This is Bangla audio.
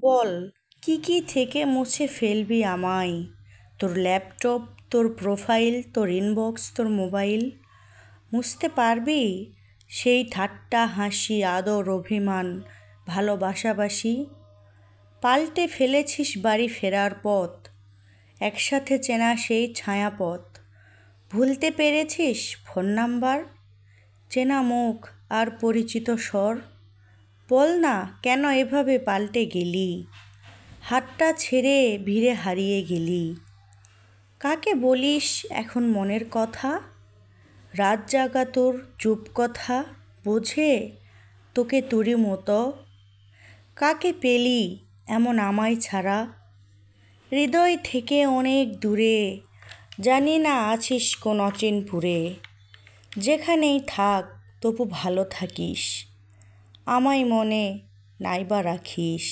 বল, কি কি থেকে মুছে ফেলবি আমায়? তোর ল্যাপটপ, তোর প্রোফাইল, তোর ইনবক্স, তোর মোবাইল। মুছতে পারবি সেই ঠাট্টা, হাসি, আদর, অভিমান, ভালোবাসাবাসি? পাল্টে ফেলেছিস বাড়ি ফেরার পথ, একসাথে চেনা সেই ছায়াপথ। ভুলতে পেরেছিস ফোন নাম্বার, চেনা মুখ আর পরিচিত স্বর? বল না, কেন এভাবে পাল্টে গেলি? হাতটা ছেড়ে ভিড়ে হারিয়ে গেলি। কাকে বলিস এখন মনের কথা? রাত জাগা তোর চুপ কথা বোঝে তোকে তুরি মতো? কাকে পেলি এমন আমায় ছাড়া? হৃদয় থেকে অনেক দূরে, জানি না আছিস কোন অচিনপুরে। যেখানেই থাক তবু ভালো থাকিস, আমায় মনে নাইবা রাখিস।